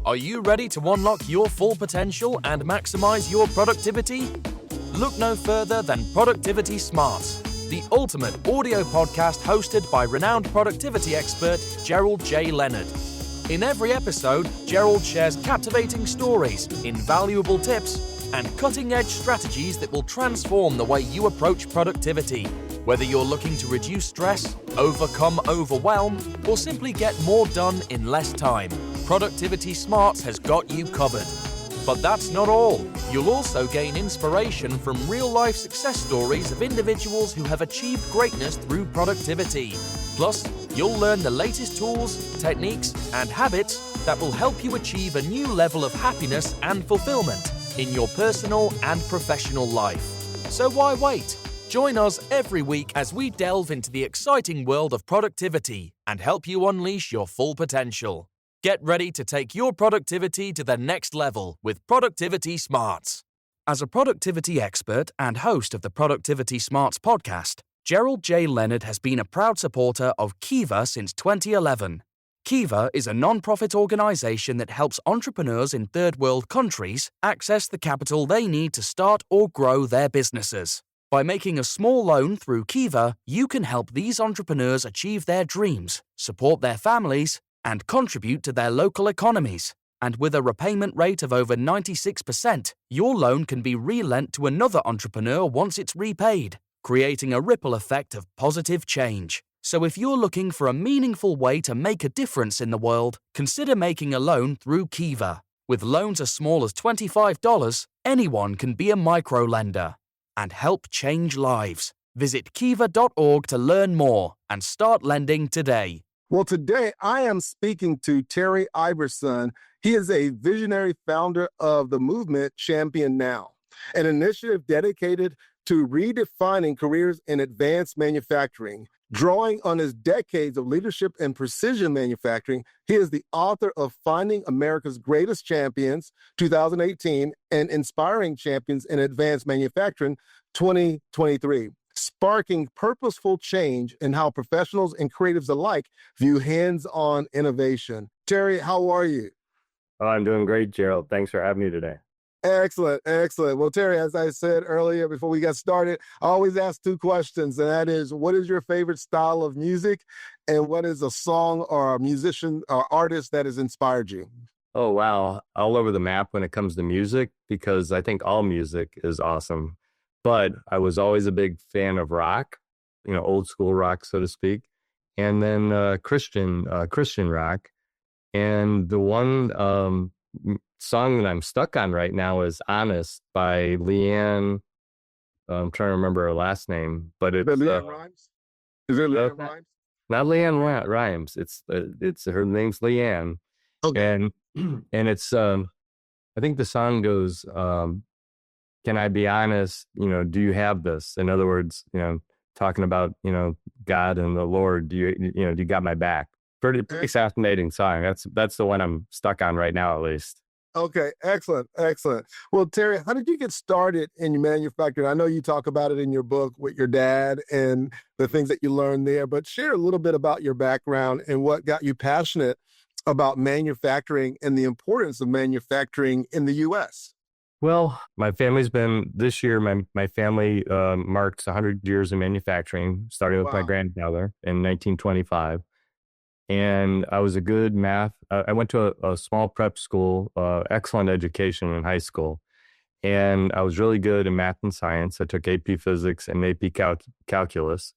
Are you ready to unlock your full potential and maximize your productivity? Look no further than Productivity Smarts, the ultimate audio podcast hosted by renowned productivity expert Gerald J. Leonard. In every episode, Gerald shares captivating stories, invaluable tips, and cutting-edge strategies that will transform the way you approach productivity. Whether you're looking to reduce stress, overcome overwhelm, or simply get more done in less time, Productivity Smarts has got you covered. But that's not all. You'll also gain inspiration from real-life success stories of individuals who have achieved greatness through productivity. Plus, you'll learn the latest tools, techniques, and habits that will help you achieve a new level of happiness and fulfillment in your personal and professional life. So why wait? Join us every week as we delve into the exciting world of productivity and help you unleash your full potential. Get ready to take your productivity to the next level with Productivity Smarts. As a productivity expert and host of the Productivity Smarts podcast, Gerald J. Leonard has been a proud supporter of Kiva since 2011. Kiva is a non-profit organization that helps entrepreneurs in third world countries access the capital they need to start or grow their businesses. By making a small loan through Kiva, you can help these entrepreneurs achieve their dreams, support their families, and contribute to their local economies. And with a repayment rate of over 96%, your loan can be re-lent to another entrepreneur once it's repaid, creating a ripple effect of positive change. So if you're looking for a meaningful way to make a difference in the world, consider making a loan through Kiva. With loans as small as $25, anyone can be a micro-lender and help change lives. Visit kiva.org to learn more and start lending today. Well, today I am speaking to Terry Iverson. He is a visionary founder of the movement ChampionNow, an initiative dedicated to redefining careers in advanced manufacturing. Drawing on his decades of leadership in precision manufacturing, he is the author of Finding America's Greatest Champions, 2018, and Inspiring Champions in Advanced Manufacturing, 2023. Sparking purposeful change in how professionals and creatives alike view hands-on innovation. Terry, how are you? Oh, I'm doing great, Gerald. Thanks for having me today. Excellent, excellent. Well, Terry, as I said earlier before we got started, I always ask two questions, and that is, what is your favorite style of music, and what is a song or a musician or artist that has inspired you? Oh, wow. All over the map when it comes to music, because I think all music is awesome. But I was always a big fan of rock, old school rock, so to speak, and then Christian rock. And the one song that I'm stuck on right now is "Honest" by Leanne. I'm trying to remember her last name, but it's Leanne Rhymes. Is it Leanne Rhymes? Not Leanne Rhymes. It's her name's Leanne, okay. and it's I think the song goes. Can I be honest? Do you have this? In other words, talking about, God and the Lord, do you got my back? Pretty fascinating song. That's the one I'm stuck on right now, at least. Okay. Excellent. Excellent. Well, Terry, how did you get started in manufacturing? I know you talk about it in your book with your dad and the things that you learned there, but share a little bit about your background and what got you passionate about manufacturing and the importance of manufacturing in the U.S. Well, my family's been, this year, my family marks 100 years in manufacturing, starting with my grandfather in 1925. And I was a good math. I went to a small prep school, excellent education in high school. And I was really good in math and science. I took AP physics and AP calculus.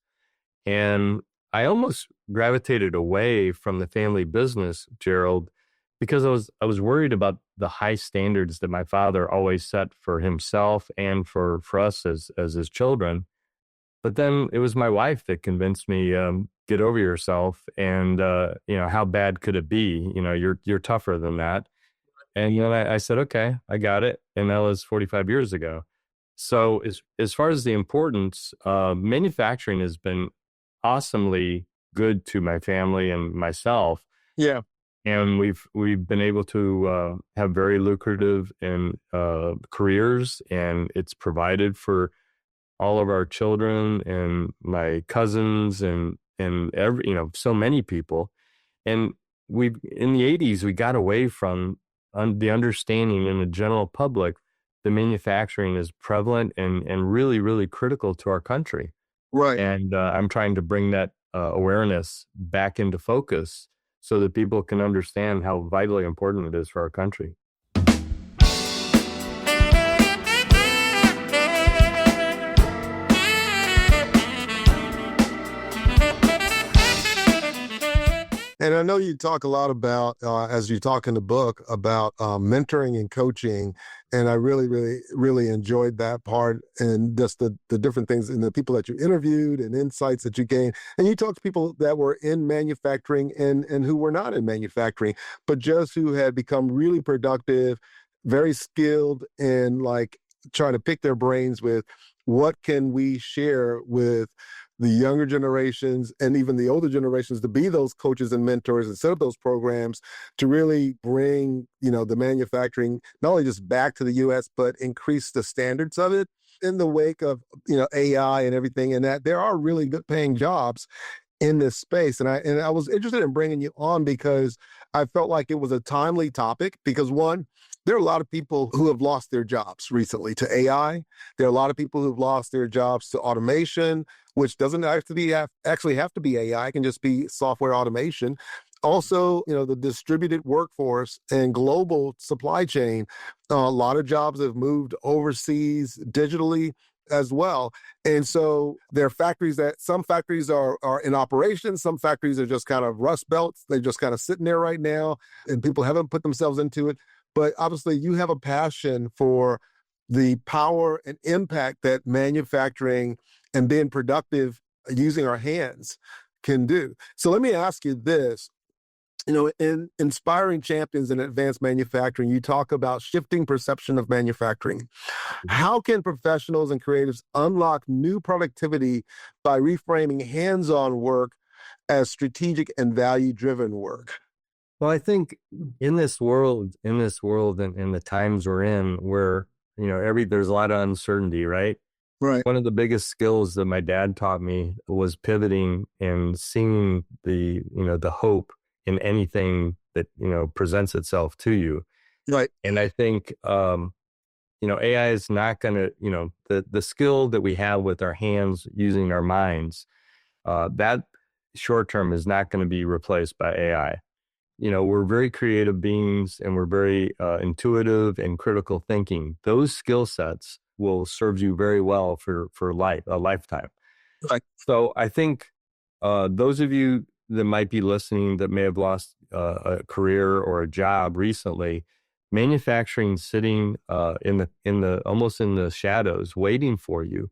And I almost gravitated away from the family business, Gerald, because I was worried about the high standards that my father always set for himself and for us as his children. But then it was my wife that convinced me, get over yourself, and how bad could it be? You're tougher than that. And then I said, okay, I got it. And that was 45 years ago. So as far as the importance, manufacturing has been awesomely good to my family and myself. Yeah. And we've been able to have very lucrative careers, and it's provided for all of our children and my cousins and every so many people. And in the 80s we got away from the understanding in the general public that manufacturing is prevalent and really, really critical to our country. Right. And I'm trying to bring that awareness back into focus so that people can understand how vitally important it is for our country. And I know you talk a lot about, as you talk in the book, about mentoring and coaching. And I really, really, really enjoyed that part and just the different things and the people that you interviewed and insights that you gained. And you talked to people that were in manufacturing and who were not in manufacturing, but just who had become really productive, very skilled in like trying to pick their brains with what can we share with the younger generations and even the older generations to be those coaches and mentors and set up those programs to really bring, the manufacturing, not only just back to the U.S., but increase the standards of it in the wake of, AI and everything. And that there are really good paying jobs in this space. And I was interested in bringing you on because I felt like it was a timely topic because one, there are a lot of people who have lost their jobs recently to AI. There are a lot of people who've lost their jobs to automation, which doesn't actually have to be AI. It can just be software automation. Also, the distributed workforce and global supply chain, a lot of jobs have moved overseas digitally as well. And so there are some factories are in operation. Some factories are just kind of rust belts. They're just kind of sitting there right now and people haven't put themselves into it. But obviously you have a passion for the power and impact that manufacturing and being productive using our hands can do. So let me ask you this. In Inspiring Champions in Advanced Manufacturing, you talk about shifting perception of manufacturing. How can professionals and creatives unlock new productivity by reframing hands-on work as strategic and value-driven work? Well, I think in this world and the times we're in where, there's a lot of uncertainty, right? Right. One of the biggest skills that my dad taught me was pivoting and seeing the hope in anything that, presents itself to you. Right. And I think, AI is not going to, the skill that we have with our hands using our minds, that short term is not going to be replaced by AI. We're very creative beings and we're very intuitive and critical thinking. Those skill sets will serve you very well for a lifetime. Right. So I think those of you that might be listening that may have lost a career or a job recently, manufacturing sitting in the almost in the shadows waiting for you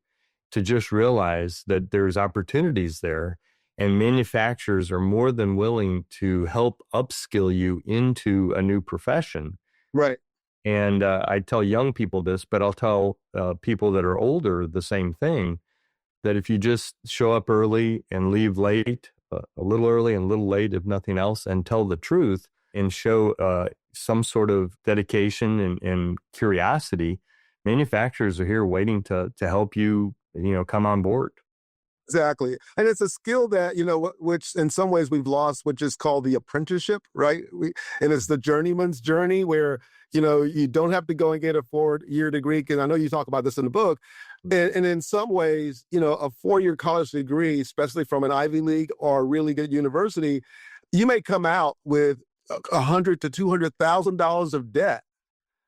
to just realize that there's opportunities there. And manufacturers are more than willing to help upskill you into a new profession. Right. And I tell young people this, but I'll tell people that are older the same thing, that if you just show up early and leave late, a little early and a little late, if nothing else, and tell the truth and show some sort of dedication and curiosity, manufacturers are here waiting to help you, come on board. Exactly. And it's a skill that, which in some ways we've lost, which is called the apprenticeship, right? And it's the journeyman's journey where, you don't have to go and get a 4-year degree. And I know you talk about this in the book. And in some ways, a 4-year college degree, especially from an Ivy League or a really good university, you may come out with $100,000 to $200,000 of debt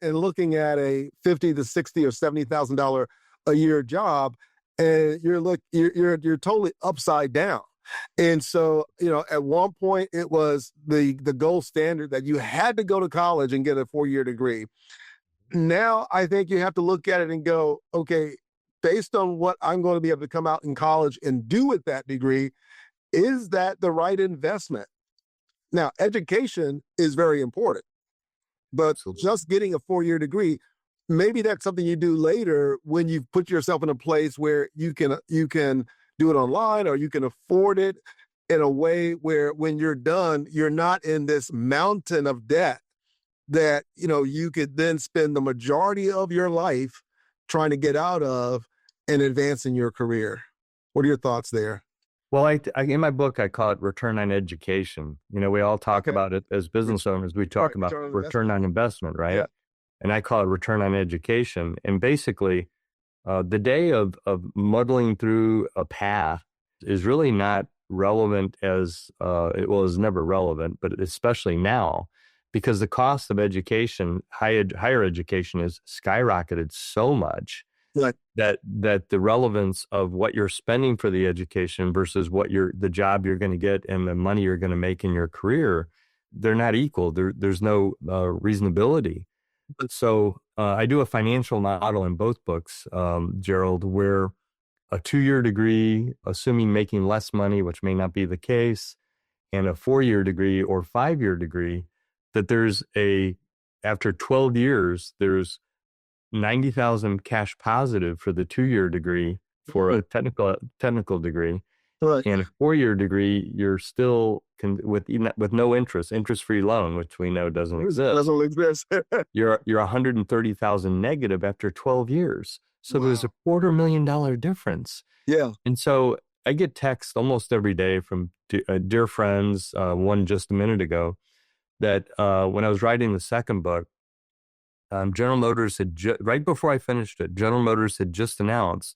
and looking at a $50,000 to $60,000 or $70,000 a year job. And you're totally upside down. And so, at one point it was the gold standard that you had to go to college and get a 4-year degree. Now I think you have to look at it and go, okay, based on what I'm going to be able to come out in college and do with that degree, is that the right investment? Now, education is very important, but just getting a 4-year degree, maybe that's something you do later when you've put yourself in a place where you can do it online or you can afford it in a way where when you're done, you're not in this mountain of debt that, you could then spend the majority of your life trying to get out of and advance in your career. What are your thoughts there? Well, in my book, I call it return on education. We all talk about it as business owners. We talk about return on investment, right? Yeah. And I call it return on education. And basically, the day of muddling through a path is really not relevant as it was never relevant, but especially now, because the cost of education, higher education, is skyrocketed so much Right. that the relevance of what you're spending for the education versus the job you're going to get and the money you're going to make in your career, they're not equal. There's no reasonability. So I do a financial model in both books, Gerald, where a 2-year degree, assuming making less money, which may not be the case, and a 4-year degree or 5-year degree, that after 12 years, there's 90,000 cash positive for the 2-year degree for a technical degree. Right. And a 4-year degree, you're still with no interest-free loan, which we know doesn't exist. You're 130,000 negative after 12 years. So there's a $250,000 difference. Yeah. And so I get texts almost every day from dear friends, one just a minute ago, that when I was writing the second book, General Motors right before I finished it, General Motors had just announced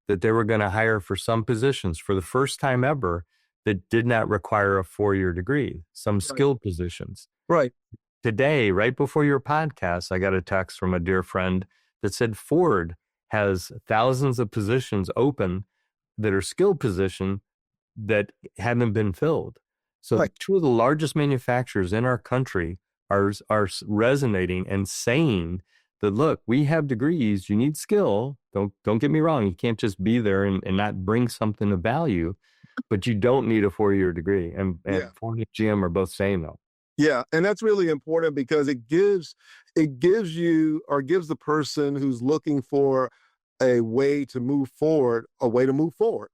that they were going to hire for some positions for the first time ever that did not require a 4-year degree, some skilled positions. Right. Today, right before your podcast, I got a text from a dear friend that said Ford has thousands of positions open that are skilled positions that haven't been filled. So two of the largest manufacturers in our country are resonating and saying that, look, we have degrees, you need skill. Don't get me wrong. You can't just be there and not bring something of value, but you don't need a 4-year degree. And Ford and GM are both saying that. Yeah. And that's really important because it gives you, or gives the person who's looking for a way to move forward,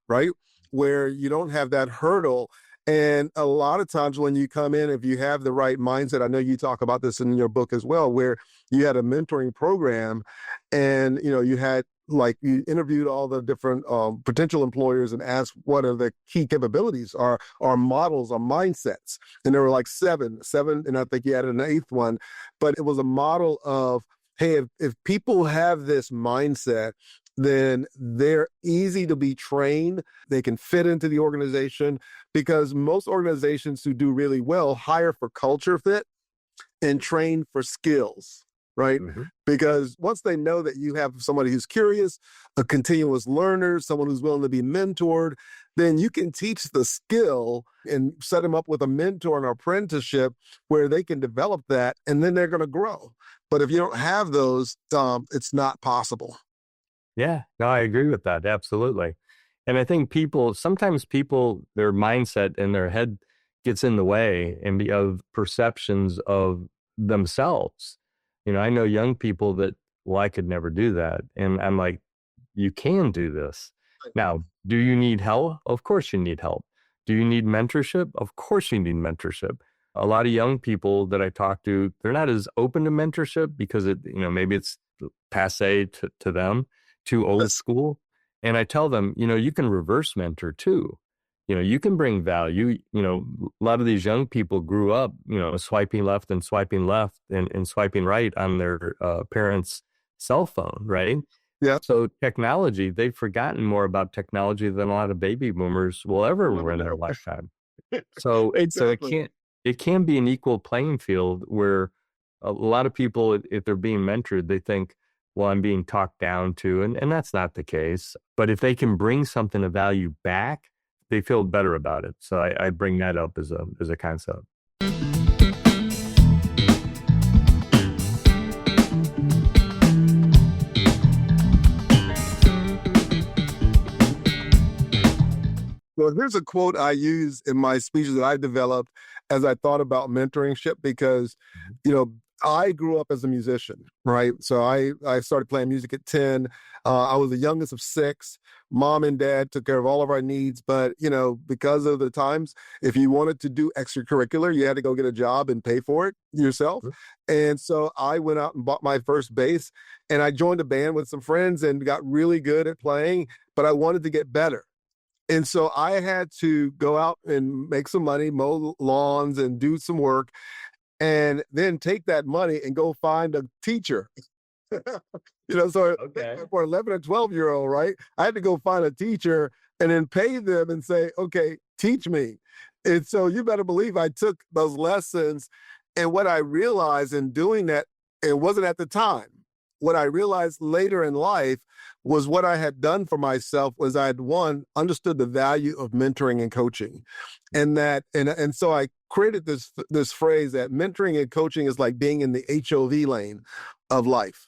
right? Where you don't have that hurdle. And a lot of times when you come in, if you have the right mindset, I know you talk about this in your book as well, where you had a mentoring program and, you interviewed all the different potential employers and asked what are the key capabilities, our models, our mindsets. And there were like seven, and I think you added an 8th one, but it was a model of, hey, if people have this mindset, then they're easy to be trained. They can fit into the organization, because most organizations who do really well hire for culture fit and train for skills, right? Mm-hmm. Because once they know that you have somebody who's curious, a continuous learner, someone who's willing to be mentored, then you can teach the skill and set them up with a mentor and apprenticeship where they can develop that, and then they're going to grow. But if you don't have those, it's not possible. Yeah, no, I agree with that. Absolutely. And I think sometimes their mindset and their head gets in the way of perceptions of themselves. I know young people that, well, I could never do that. And I'm like, you can do this. Now, do you need help? Of course you need help. Do you need mentorship? Of course you need mentorship. A lot of young people that I talk to, they're not as open to mentorship because maybe it's passe to them, too old school. And I tell them, you can reverse mentor too. You can bring value. A lot of these young people grew up, swiping left and swiping right on their parents' cell phone, right? Yeah. So technology, they've forgotten more about technology than a lot of baby boomers will ever in their lifetime. So, Exactly. it can be an equal playing field where a lot of people, if they're being mentored, they think, well, I'm being talked down to, and that's not the case. But if they can bring something of value back, they feel better about it. So I bring that up as a concept. Well, here's a quote I use in my speeches that I developed as I thought about mentorship, because, I grew up as a musician, right? So I started playing music at 10. I was the youngest of 6. Mom and dad took care of all of our needs. But, because of the times, if you wanted to do extracurricular, you had to go get a job and pay for it yourself. Mm-hmm. And so I went out and bought my first bass, and I joined a band with some friends and got really good at playing, but I wanted to get better. And so I had to go out and make some money, mow lawns and do some work, and then take that money and go find a teacher. So Okay. for 11 or 12-year-old, right? I had to go find a teacher and then pay them and say, okay, teach me. And so you better believe I took those lessons. And what I realized in doing that, it wasn't at the time. What I realized later in life was what I had done for myself was I had, one, understood the value of mentoring and coaching. And so I created this phrase that mentoring and coaching is like being in the HOV lane of life.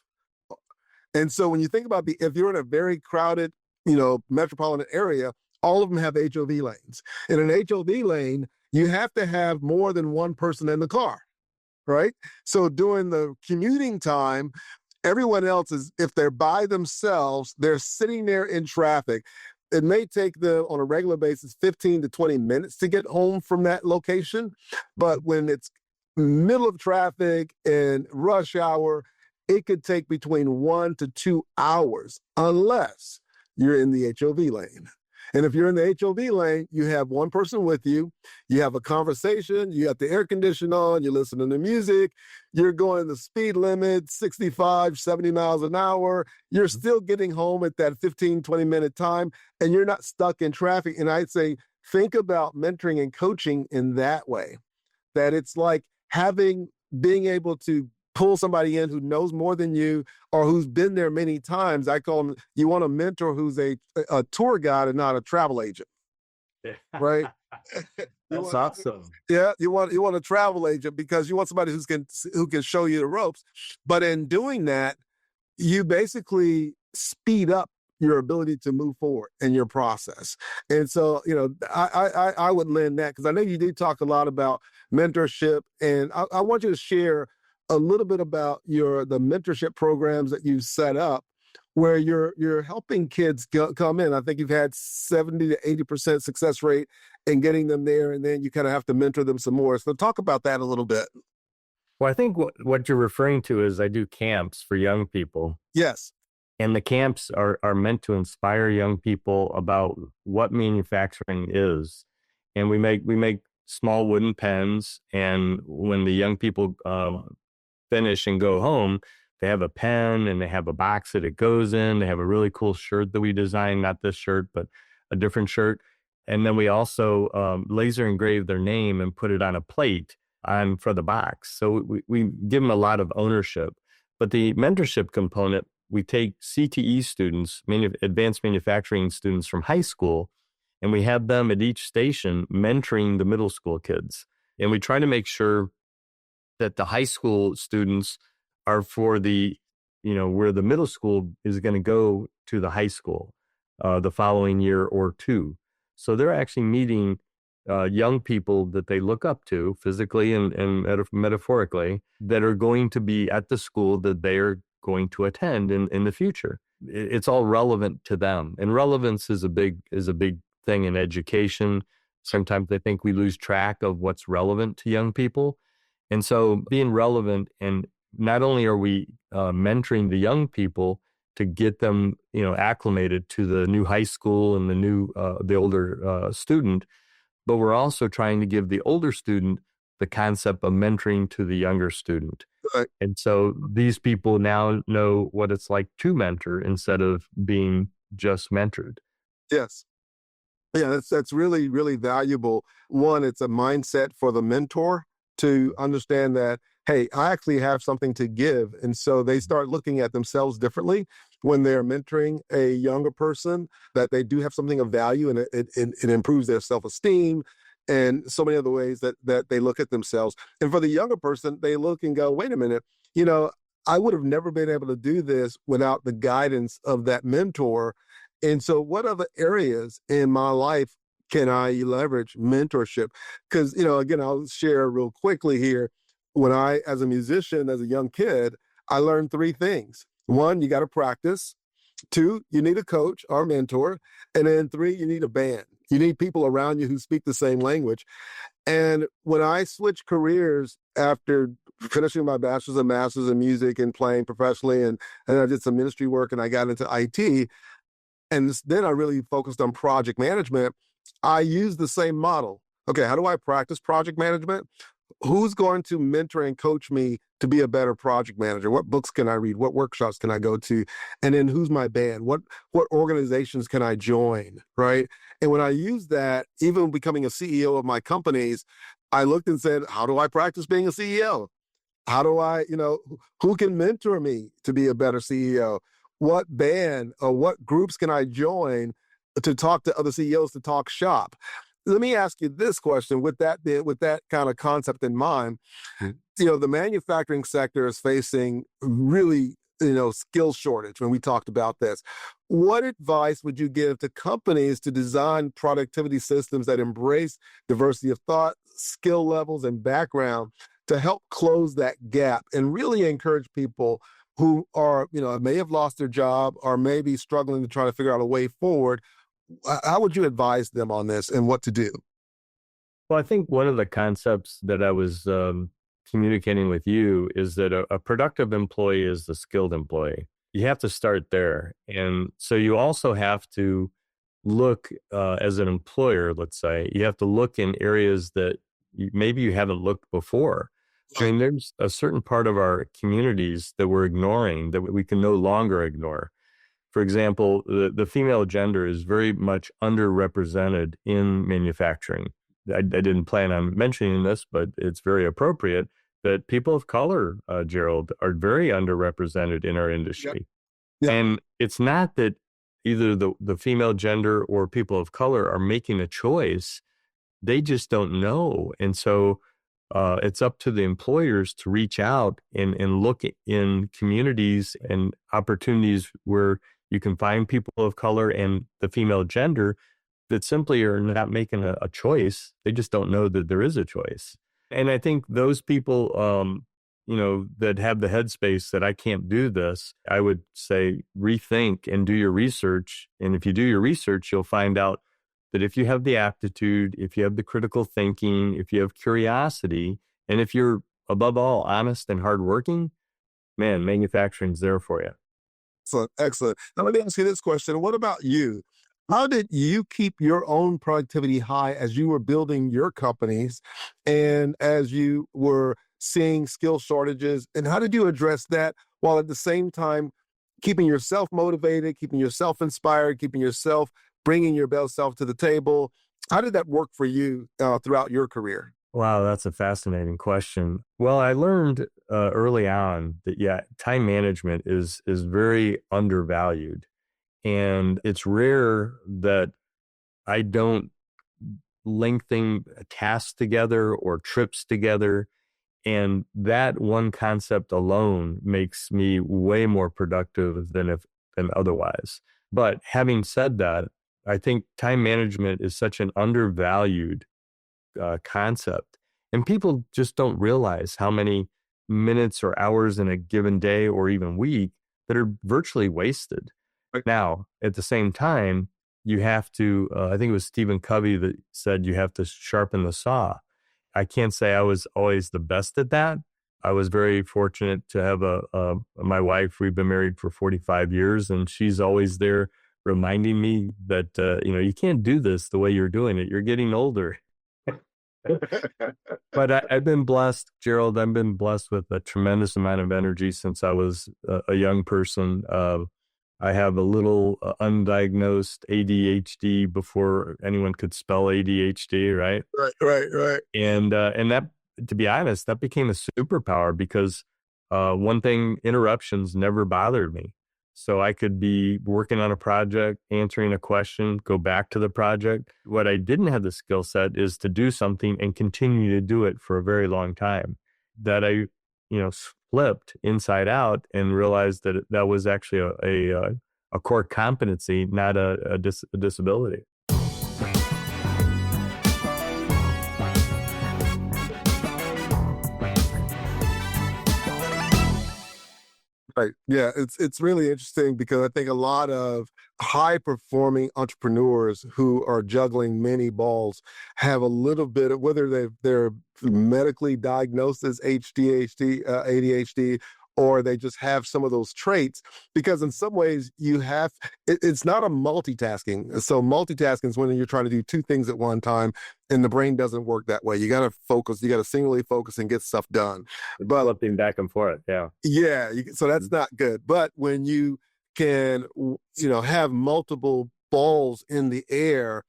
And so when you think about if you're in a very crowded, metropolitan area, all of them have HOV lanes. In an HOV lane, you have to have more than one person in the car, right? So during the commuting time, everyone else is, if they're by themselves, they're sitting there in traffic. It may take them on a regular basis 15 to 20 minutes to get home from that location. But when it's middle of traffic and rush hour, it could take between 1 to 2 hours unless you're in the HOV lane. And if you're in the HOV lane, you have one person with you, you have a conversation, you have the air conditioner on, you're listening to music, you're going the speed limit, 65, 70 miles an hour, you're still getting home at that 15, 20-minute time, and you're not stuck in traffic. And I'd say, think about mentoring and coaching in that way, that it's like being able to pull somebody in who knows more than you or who's been there many times. I call them, you want a mentor who's a tour guide and not a travel agent, right? That's awesome. Yeah, you want a travel agent because you want somebody who can show you the ropes. But in doing that, you basically speed up your ability to move forward in your process. And so, I would lend that because I know you do talk a lot about mentorship, and I want you to share a little bit about the mentorship programs that you've set up where you're helping kids come in. I think you've had 70 to 80% success rate in getting them there, and then you kind of have to mentor them some more. So talk about that a little bit. Well, I think what you're referring to is I do camps for young people. Yes. And the camps are meant to inspire young people about what manufacturing is. And we make small wooden pens, and when the young people finish and go home, they have a pen and they have a box that it goes in. They have a really cool shirt that we designed, not this shirt, but a different shirt. And then we also laser engrave their name and put it on a plate for the box. So we give them a lot of ownership. But the mentorship component, we take CTE students, advanced manufacturing students from high school, and we have them at each station mentoring the middle school kids. And we try to make sure that the high school students are for where the middle school is going to go to the high school the following year or two. So they're actually meeting young people that they look up to physically and metaphorically that are going to be at the school that they're going to attend in the future. It's all relevant to them. And relevance is a big thing in education. Sometimes I think we lose track of what's relevant to young people. And so being relevant, and not only are we mentoring the young people to get them, acclimated to the new high school and the older student, but we're also trying to give the older student the concept of mentoring to the younger student. Right. And so these people now know what it's like to mentor instead of being just mentored. Yes. Yeah, that's really, really valuable. One, it's a mindset for the mentor to understand that, hey, I actually have something to give. And so they start looking at themselves differently when they're mentoring a younger person, that they do have something of value, and it improves their self-esteem and so many other ways that they look at themselves. And for the younger person, they look and go, wait a minute, I would have never been able to do this without the guidance of that mentor. And so what other areas in my life can I leverage mentorship? Because, again, I'll share real quickly here. When as a musician, as a young kid, I learned 3 things. 1, you got to practice. 2, you need a coach or mentor. And then 3, you need a band. You need people around you who speak the same language. And when I switched careers after finishing my bachelor's and master's in music and playing professionally, and I did some ministry work and I got into IT, And then I really focused on project management. I used the same model. Okay, how do I practice project management? Who's going to mentor and coach me to be a better project manager? What books can I read? What workshops can I go to? And then who's my band? What organizations can I join? Right. And when I used that, even becoming a CEO of my companies, I looked and said, how do I practice being a CEO? How do I, who can mentor me to be a better CEO? What band or what groups can I join to talk to other CEOs, to talk shop? Let me ask you this question with that kind of concept in mind. The manufacturing sector is facing really, skill shortage when we talked about this. What advice would you give to companies to design productivity systems that embrace diversity of thought, skill levels, and background to help close that gap and really encourage people who are, may have lost their job or maybe struggling to try to figure out a way forward? How would you advise them on this and what to do? Well, I think one of the concepts that I was communicating with you is that a productive employee is the skilled employee. You have to start there. And so you also have to look as an employer, let's say, you have to look in areas that maybe you haven't looked before. I mean, there's a certain part of our communities that we're ignoring that we can no longer ignore. For example, the female gender is very much underrepresented in manufacturing. I didn't plan on mentioning this, but it's very appropriate that people of color, Gerald, are very underrepresented in our industry. Yep. Yep. And it's not that either the female gender or people of color are making a choice. They just don't know. And so it's up to the employers to reach out and look in communities and opportunities where you can find people of color and the female gender that simply are not making a choice. They just don't know that there is a choice. And I think those people, that have the headspace that I can't do this, I would say rethink and do your research. And if you do your research, you'll find out that if you have the aptitude, if you have the critical thinking, if you have curiosity, and if you're above all honest and hardworking, man, manufacturing's there for you. Excellent. Now let me ask you this question. What about you? How did you keep your own productivity high as you were building your companies and as you were seeing skill shortages? And how did you address that while at the same time keeping yourself motivated, keeping yourself inspired, keeping yourself, bringing your best self to the table? How did that work for you throughout your career? Wow, that's a fascinating question. Well, I learned early on that, time management is very undervalued. And it's rare that I don't lengthen tasks together or trips together. And that one concept alone makes me way more productive than otherwise. But having said that, I think time management is such an undervalued concept. And people just don't realize how many minutes or hours in a given day or even week that are virtually wasted. Right. Now, at the same time, you have to, I think it was Stephen Covey that said you have to sharpen the saw. I can't say I was always the best at that. I was very fortunate to have my wife. We've been married for 45 years, and she's always there reminding me that, you can't do this the way you're doing it. You're getting older. But I've been blessed, Gerald. I've been blessed with a tremendous amount of energy since I was a young person. I have a little undiagnosed ADHD before anyone could spell ADHD, right? Right. And that, to be honest, that became a superpower because one thing, interruptions never bothered me. So I could be working on a project, answering a question, go back to the project. What I didn't have the skill set is to do something and continue to do it for a very long time. That I, flipped inside out and realized that that was actually a core competency, not a disability. Right. Yeah, it's really interesting because I think a lot of high-performing entrepreneurs who are juggling many balls have a little bit of, whether they're medically diagnosed as ADHD, or they just have some of those traits, because in some ways it's not a multitasking. So multitasking is when you're trying to do two things at one time, and the brain doesn't work that way. You got to focus, you got to singularly focus and get stuff done. But flipping back and forth. Yeah. Yeah. So that's not good. But when you can, have multiple balls in the air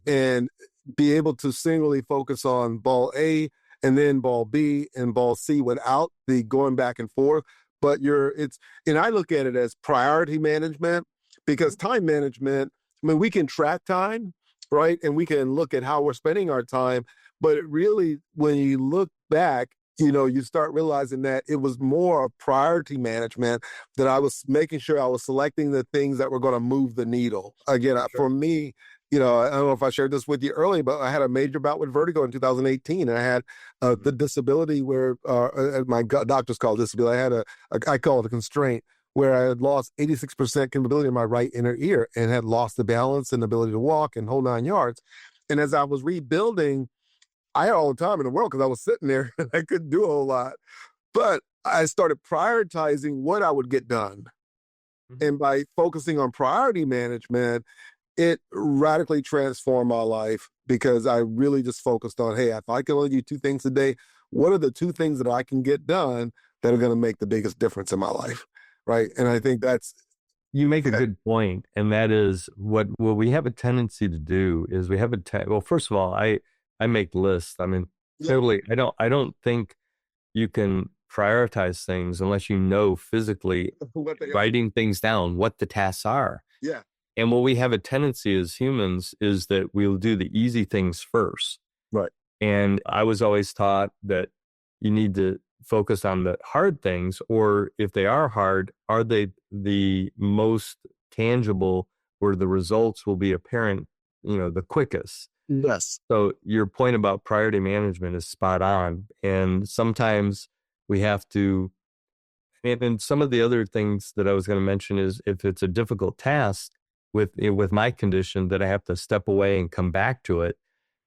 and be able to singularly focus on ball A and then ball B and ball C without the going back and forth. But and I look at it as priority management, because time management, I mean, we can track time, right? And we can look at how we're spending our time. But it really, when you look back, you start realizing that it was more of priority management, that I was making sure I was selecting the things that were going to move the needle. Again, for me, I don't know if I shared this with you earlier, but I had a major bout with vertigo in 2018. And I had the disability where my doctors call disability. I had I call it a constraint, where I had lost 86% capability in my right inner ear and had lost the balance and ability to walk and whole 9 yards. And as I was rebuilding, I had all the time in the world because I was sitting there and I couldn't do a whole lot. But I started prioritizing what I would get done. And by focusing on priority management, it radically transformed my life, because I really just focused on, hey, if I can only do 2 things a day, what are the 2 things that I can get done that are going to make the biggest difference in my life, right? And I think you make a good point, and that is what we have a tendency to do is we have well, first of all, I make lists. I mean, totally. I don't think you can prioritize things unless you know physically writing things down, what the tasks are. Yeah. And what we have a tendency as humans is that we'll do the easy things first. Right. And I was always taught that you need to focus on the hard things, or if they are hard, are they the most tangible, where the results will be apparent, the quickest. Yes. So your point about priority management is spot on. And sometimes we have to, and some of the other things that I was going to mention is, if it's a difficult task with my condition that I have to step away and come back to it,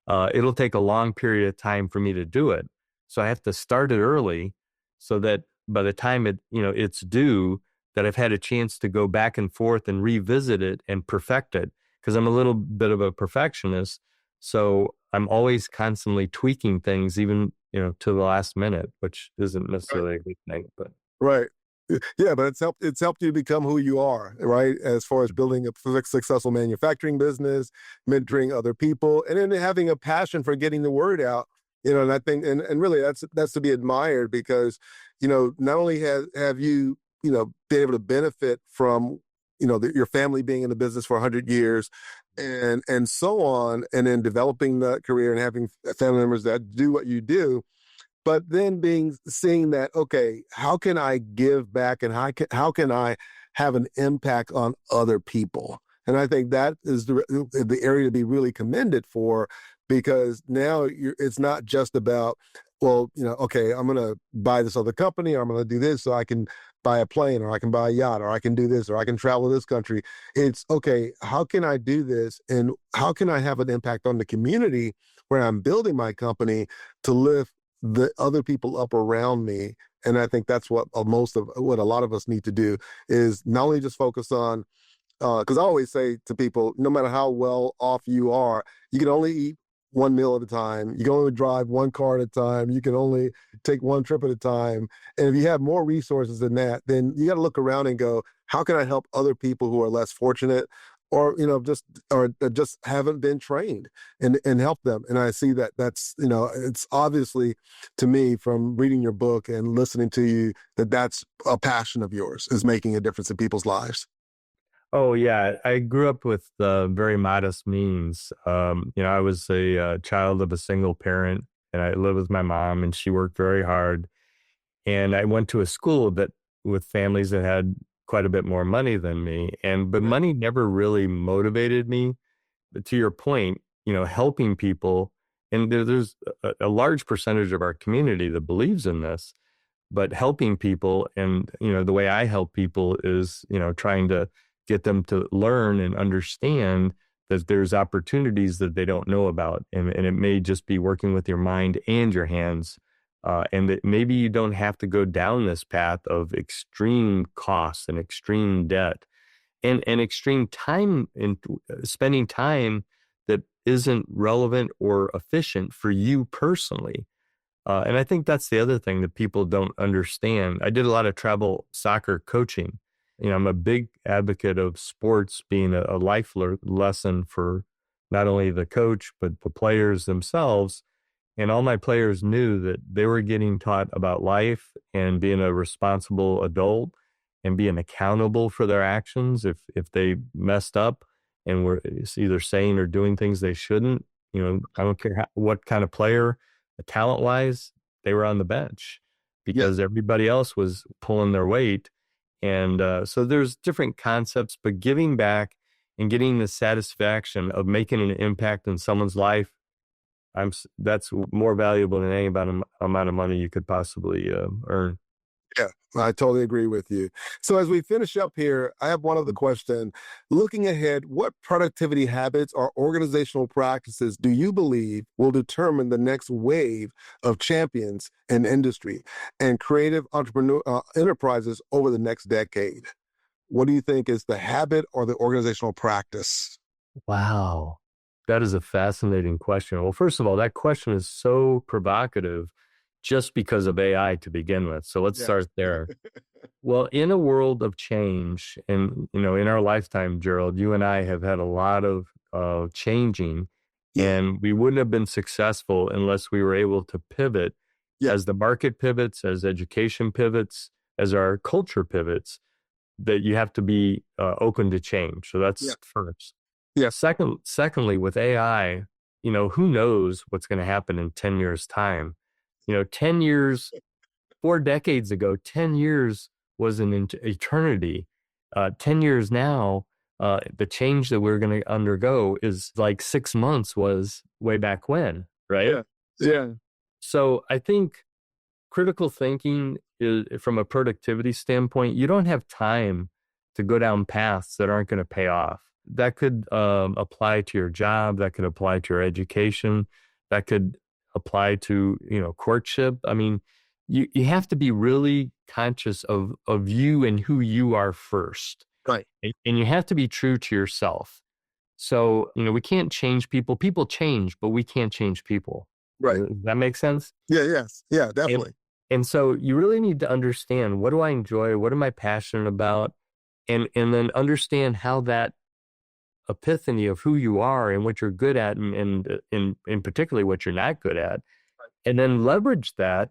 it'll take a long period of time for me to do it. So I have to start it early, so that by the time it's due, that I've had a chance to go back and forth and revisit it and perfect it, because I'm a little bit of a perfectionist. So I'm always constantly tweaking things, even, to the last minute, which isn't necessarily a good thing, but. Right. Yeah, but it's helped you become who you are, right? As far as building a successful manufacturing business, mentoring other people, and then having a passion for getting the word out. And I think, and really that's to be admired, because, not only have you, been able to benefit from, your family being in the business for 100 years and so on, and then developing that career and having family members that do what you do, but then seeing that, okay, how can I give back, and how can I have an impact on other people? And I think that is the area to be really commended for, because now it's not just about, well, okay, I'm going to buy this other company, or I'm going to do this so I can buy a plane, or I can buy a yacht, or I can do this, or I can travel this country. It's, okay, how can I do this? And how can I have an impact on the community where I'm building my company to lift the other people up around me? And I think that's what a lot of us need to do, is not only just focus on, because I always say to people, no matter how well off you are, you can only eat one meal at a time. You can only drive one car at a time. You can only take one trip at a time. And if you have more resources than that, then you got to look around and go, how can I help other people who are less fortunate, or just haven't been trained, and help them? And I see that's it's obviously, to me, from reading your book and listening to you, that's a passion of yours, is making a difference in people's lives. Oh yeah, I grew up with very modest means. I was a child of a single parent, and I lived with my mom, and she worked very hard. And I went to a school with families that had quite a bit more money than me, but money never really motivated me. But to your point, helping people, and there's a large percentage of our community that believes in this, but helping people, and the way I help people is trying to get them to learn and understand that there's opportunities that they don't know about. And it may just be working with your mind and your hands and that maybe you don't have to go down this path of extreme costs and extreme debt and extreme time in spending time that isn't relevant or efficient for you personally. And I think that's the other thing that people don't understand. I did a lot of travel soccer coaching. I'm a big advocate of sports being a life lesson for not only the coach, but the players themselves. And all my players knew that they were getting taught about life and being a responsible adult and being accountable for their actions. If they messed up and were either saying or doing things they shouldn't, I don't care what kind of player, talent wise, they were on the bench because everybody else was pulling their weight. And so there's different concepts, but giving back and getting the satisfaction of making an impact in someone's life, that's more valuable than any amount of money you could possibly earn. Yeah, I totally agree with you. So as we finish up here, I have one other question. Looking ahead, what productivity habits or organizational practices do you believe will determine the next wave of champions in industry and creative entrepreneur enterprises over the next decade? What do you think is the habit or the organizational practice? Wow. That is a fascinating question. Well, first of all, that question is so provocative just because of AI to begin with. So let's start there. Well, in a world of change, and in our lifetime, Gerald, you and I have had a lot of changing, and we wouldn't have been successful unless we were able to pivot as the market pivots, as education pivots, as our culture pivots. That you have to be open to change. So that's first. Yeah. Secondly, with AI, who knows what's going to happen in 10 years' time? 10 years, 4 decades ago, 10 years was an eternity. 10 years now, the change that we're going to undergo is like 6 months was way back when, right? Yeah. So I think critical thinking is, from a productivity standpoint, you don't have time to go down paths that aren't going to pay off. That could apply to your job. That could apply to your education. That could apply to, courtship. I mean, you have to be really conscious of you and who you are first. Right. And you have to be true to yourself. So, we can't change people. People change, but we can't change people. Right. Does that make sense? Yeah, definitely. And so you really need to understand, what do I enjoy? What am I passionate about? And then understand how that epiphany of who you are and what you're good at, and in particularly what you're not good at, and then leverage that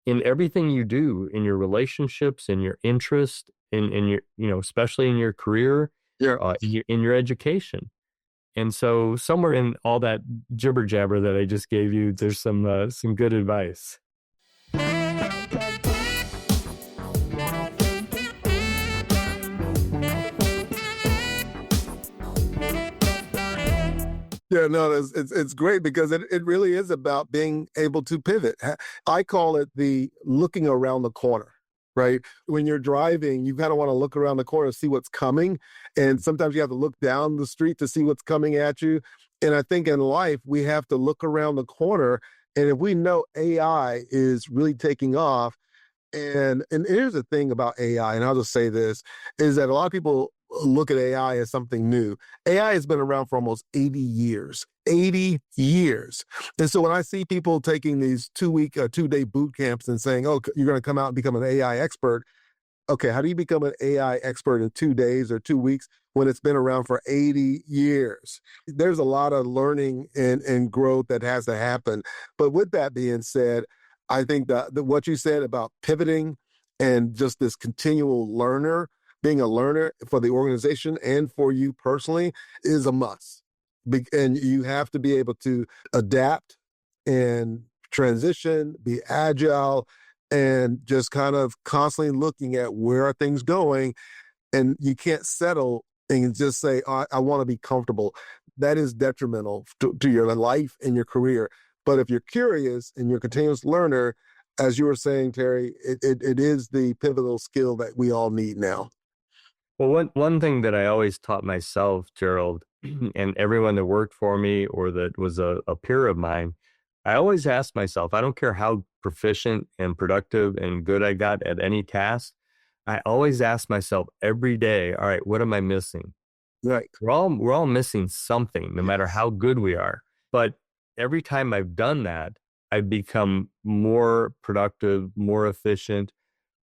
in everything you do, in your relationships, in your interest, in your, especially in your career, in your education. And so somewhere in all that jibber jabber that I just gave you, there's some good advice. Yeah, no, it's great because it really is about being able to pivot. I call it the looking around the corner, right? When you're driving, you kind of want to look around the corner, see what's coming. And sometimes you have to look down the street to see what's coming at you. And I think in life, we have to look around the corner. And if we know AI is really taking off, and here's the thing about AI, and I'll just say this, is that a lot of people look at AI as something new. AI has been around for almost 80 years. 80 years. And so when I see people taking these 2-day boot camps and saying, oh, you're going to come out and become an AI expert. Okay, how do you become an AI expert in 2 days or 2 weeks when it's been around for 80 years? There's a lot of learning and growth that has to happen. But with that being said, I think that what you said about pivoting and just this continual learner, being a learner for the organization and for you personally, is a must. And you have to be able to adapt and transition, be agile, and just kind of constantly looking at where are things going. And you can't settle and just say, I want to be comfortable. That is detrimental to your life and your career. But if you're curious and you're a continuous learner, as you were saying, Terry, it is the pivotal skill that we all need now. Well, one thing that I always taught myself, Gerald, and everyone that worked for me or that was a peer of mine, I always ask myself, I don't care how proficient and productive and good I got at any task. I always ask myself every day, all right, what am I missing? Right. We're all missing something, no matter how good we are. But every time I've done that, I've become more productive, more efficient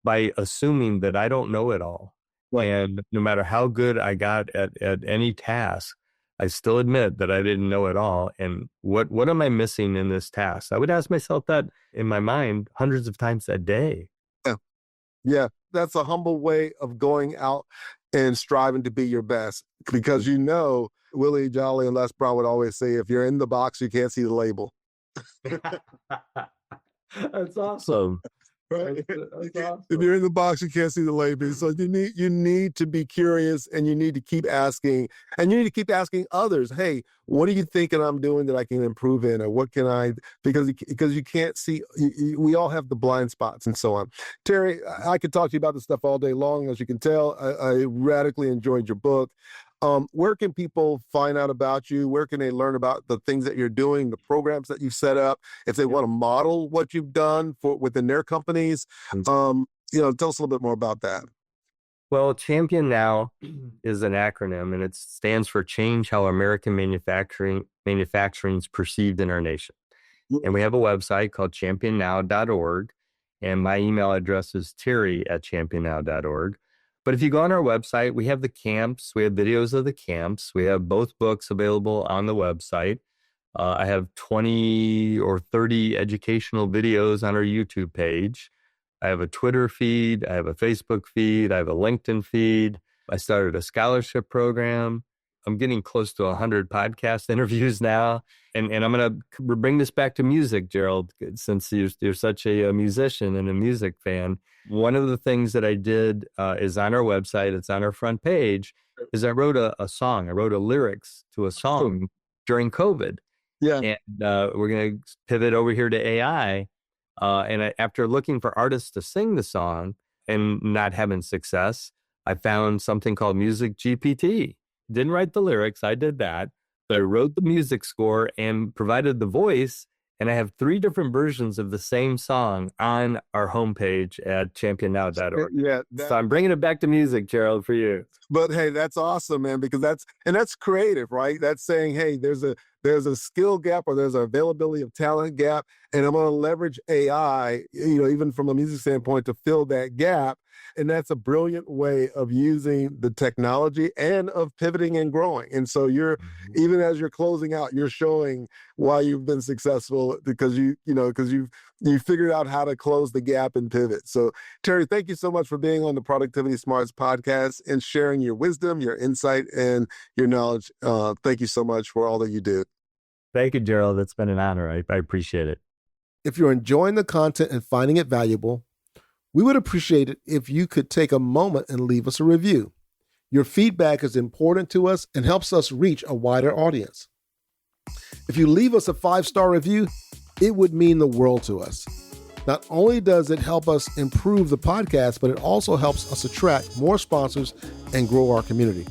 by assuming that I don't know it all. Right. And no matter how good I got at any task, I still admit that I didn't know it all. And what am I missing in this task? I would ask myself that in my mind hundreds of times a day. Yeah, that's a humble way of going out and striving to be your best, because Willie Jolly and Les Brown would always say, if you're in the box, you can't see the label. That's awesome. Right. That's awesome. If you're in the box, you can't see the label. So you need to be curious, and you need to keep asking, and you need to keep asking others, hey, what are you thinking I'm doing that I can improve in, or what can I, because you can't see, we all have the blind spots and so on. Terry, I could talk to you about this stuff all day long. As you can tell, I radically enjoyed your book. Where can people find out about you? Where can they learn about the things that you're doing, the programs that you've set up? If they want to model what you've done within their companies, tell us a little bit more about that. Well, ChampionNow is an acronym, and it stands for Change How American Manufacturing is Perceived in Our Nation. And we have a website called ChampionNow.org, and my email address is terry@championnow.org. But if you go on our website, we have the camps. We have videos of the camps. We have both books available on the website. I have 20 or 30 educational videos on our YouTube page. I have a Twitter feed. I have a Facebook feed. I have a LinkedIn feed. I started a scholarship program. I'm getting close to 100 podcast interviews now. And I'm going to bring this back to music, Gerald, since you're such a musician and a music fan. One of the things that I did is on our website, it's on our front page, is I wrote a song. I wrote a lyrics to a song during COVID. Yeah. And we're going to pivot over here to AI. After looking for artists to sing the song and not having success, I found something called Music GPT. Didn't write the lyrics, I did that, but I wrote the music score and provided the voice, and I have 3 different versions of the same song on our homepage at championnow.org. Yeah. So I'm bringing it back to music, Gerald, for you. But hey, that's awesome, man, because that's creative, right? That's saying, hey, there's a skill gap, or there's an availability of talent gap, and I'm going to leverage AI, even from a music standpoint, to fill that gap. And that's a brilliant way of using the technology and of pivoting and growing. And so even as you're closing out, you're showing why you've been successful, because you figured out how to close the gap and pivot. So Terry, thank you so much for being on the Productivity Smarts podcast and sharing your wisdom, your insight, and your knowledge. Thank you so much for all that you do. Thank you, Gerald. It's been an honor. I appreciate it. If you're enjoying the content and finding it valuable, we would appreciate it if you could take a moment and leave us a review. Your feedback is important to us and helps us reach a wider audience. If you leave us a 5-star review, it would mean the world to us. Not only does it help us improve the podcast, but it also helps us attract more sponsors and grow our community.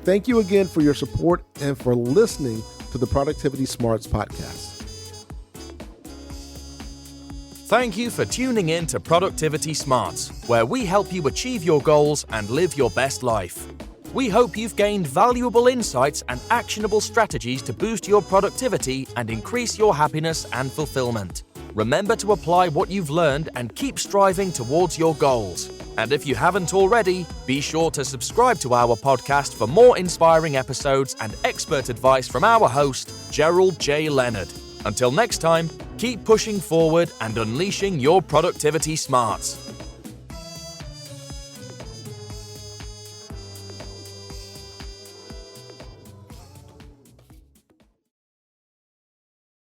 Thank you again for your support and for listening to the Productivity Smarts podcast. Thank you for tuning in to Productivity Smarts, where we help you achieve your goals and live your best life. We hope you've gained valuable insights and actionable strategies to boost your productivity and increase your happiness and fulfillment. Remember to apply what you've learned and keep striving towards your goals. And if you haven't already, be sure to subscribe to our podcast for more inspiring episodes and expert advice from our host, Gerald J. Leonard. Until next time, keep pushing forward and unleashing your productivity smarts.